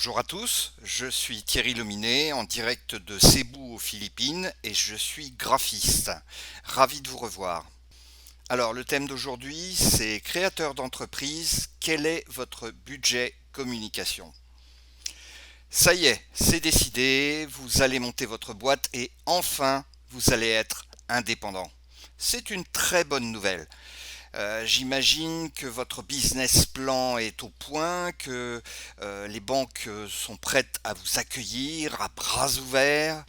Bonjour à tous, je suis Thierry Lominet en direct de Cebu aux Philippines et je suis graphiste. Ravi de vous revoir. Alors le thème d'aujourd'hui c'est créateur d'entreprise, quel est votre budget communication? Ça y est, c'est décidé, vous allez monter votre boîte et enfin vous allez être indépendant. C'est une très bonne nouvelle. J'imagine que votre business plan est au point, que les banques sont prêtes à vous accueillir à bras ouverts.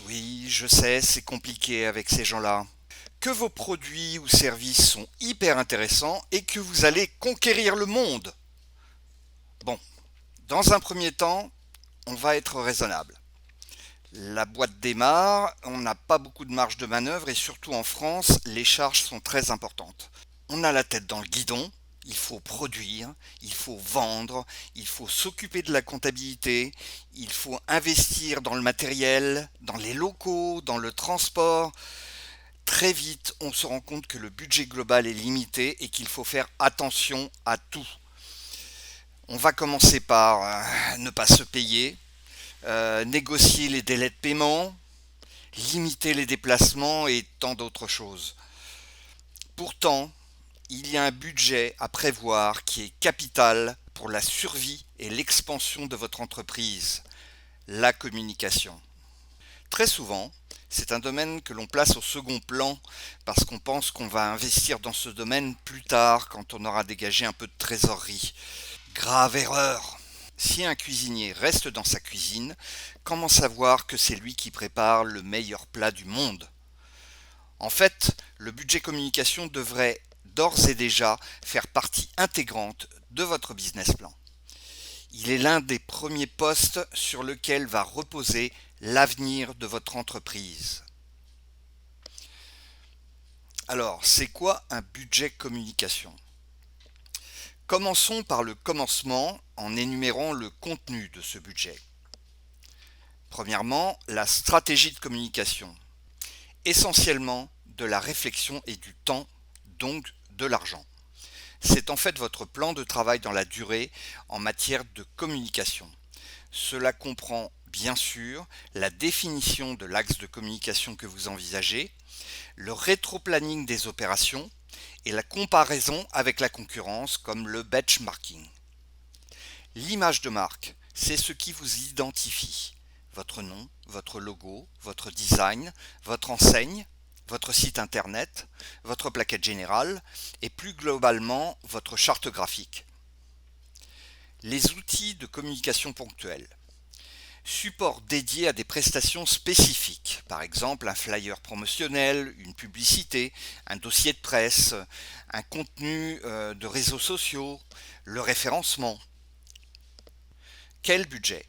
Oui, je sais, c'est compliqué avec ces gens-là. Que vos produits ou services sont hyper intéressants et que vous allez conquérir le monde. Bon, dans un premier temps, on va être raisonnable. La boîte démarre, on n'a pas beaucoup de marge de manœuvre et surtout en France, les charges sont très importantes. On a la tête dans le guidon, il faut produire, il faut vendre, il faut s'occuper de la comptabilité, il faut investir dans le matériel, dans les locaux, dans le transport. Très vite, on se rend compte que le budget global est limité et qu'il faut faire attention à tout. On va commencer par ne pas se payer, négocier les délais de paiement, limiter les déplacements et tant d'autres choses. Pourtant, il y a un budget à prévoir qui est capital pour la survie et l'expansion de votre entreprise, la communication. Très souvent, c'est un domaine que l'on place au second plan parce qu'on pense qu'on va investir dans ce domaine plus tard quand on aura dégagé un peu de trésorerie. Grave erreur! Si un cuisinier reste dans sa cuisine, comment savoir que c'est lui qui prépare le meilleur plat du monde? En fait, le budget communication devrait d'ores et déjà faire partie intégrante de votre business plan. Il est l'un des premiers postes sur lequel va reposer l'avenir de votre entreprise. Alors, c'est quoi un budget communication? Commençons par le commencement en énumérant le contenu de ce budget. Premièrement, la stratégie de communication. Essentiellement de la réflexion et du temps, donc de l'argent. C'est en fait votre plan de travail dans la durée en matière de communication. Cela comprend bien sûr la définition de l'axe de communication que vous envisagez, le rétro-planning des opérations et la comparaison avec la concurrence comme le benchmarking. L'image de marque, c'est ce qui vous identifie. Votre nom, votre logo, votre design, votre enseigne, votre site internet, votre plaquette générale et plus globalement votre charte graphique. Les outils de communication ponctuelle. Support dédié à des prestations spécifiques, par exemple un flyer promotionnel, une publicité, un dossier de presse, un contenu de réseaux sociaux, le référencement. Quel budget?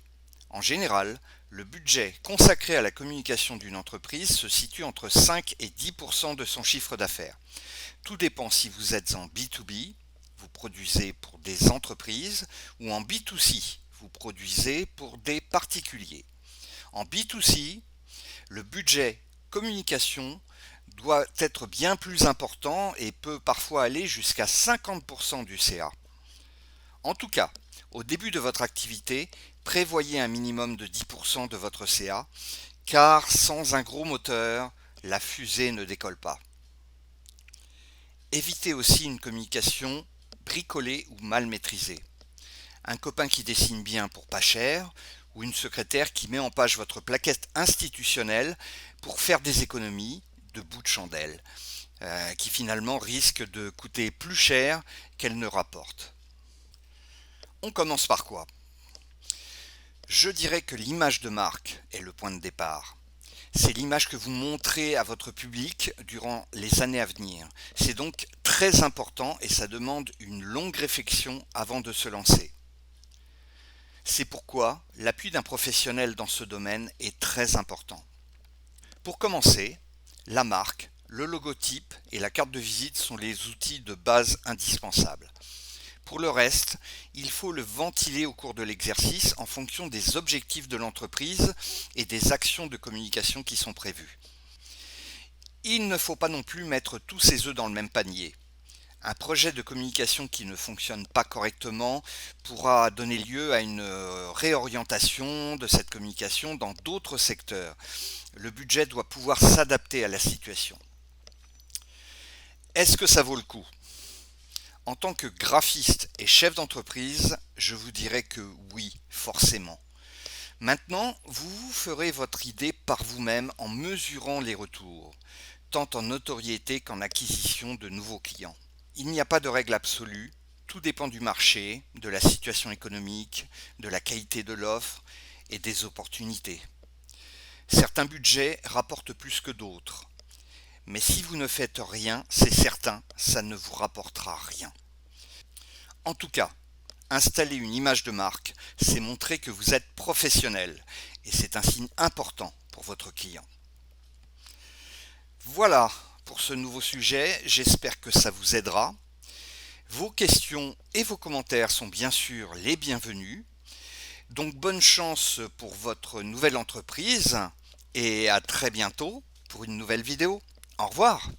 En général, le budget consacré à la communication d'une entreprise se situe entre 5 et 10% de son chiffre d'affaires. Tout dépend si vous êtes en B2B, vous produisez pour des entreprises, ou en B2C, vous produisez pour des particuliers. En B2C, le budget communication doit être bien plus important et peut parfois aller jusqu'à 50% du CA. En tout cas, au début de votre activité, prévoyez un minimum de 10% de votre CA, car sans un gros moteur, la fusée ne décolle pas. Évitez aussi une communication bricolée ou mal maîtrisée. Un copain qui dessine bien pour pas cher, ou une secrétaire qui met en page votre plaquette institutionnelle pour faire des économies de bout de chandelle, qui finalement risquent de coûter plus cher qu'elle ne rapporte. On commence par quoi? Je dirais que l'image de marque est le point de départ. C'est l'image que vous montrez à votre public durant les années à venir. C'est donc très important et ça demande une longue réflexion avant de se lancer. C'est pourquoi l'appui d'un professionnel dans ce domaine est très important. Pour commencer, la marque, le logotype et la carte de visite sont les outils de base indispensables. Pour le reste, il faut le ventiler au cours de l'exercice en fonction des objectifs de l'entreprise et des actions de communication qui sont prévues. Il ne faut pas non plus mettre tous ses œufs dans le même panier. Un projet de communication qui ne fonctionne pas correctement pourra donner lieu à une réorientation de cette communication dans d'autres secteurs. Le budget doit pouvoir s'adapter à la situation. Est-ce que ça vaut le coup? En tant que graphiste et chef d'entreprise, je vous dirais que oui, forcément. Maintenant, vous ferez votre idée par vous-même en mesurant les retours, tant en notoriété qu'en acquisition de nouveaux clients. Il n'y a pas de règle absolue, tout dépend du marché, de la situation économique, de la qualité de l'offre et des opportunités. Certains budgets rapportent plus que d'autres, mais si vous ne faites rien, c'est certain, ça ne vous rapportera rien. En tout cas, installer une image de marque, c'est montrer que vous êtes professionnel et c'est un signe important pour votre client. Voilà pour ce nouveau sujet, j'espère que ça vous aidera. Vos questions et vos commentaires sont bien sûr les bienvenus. Donc bonne chance pour votre nouvelle entreprise et à très bientôt pour une nouvelle vidéo. Au revoir.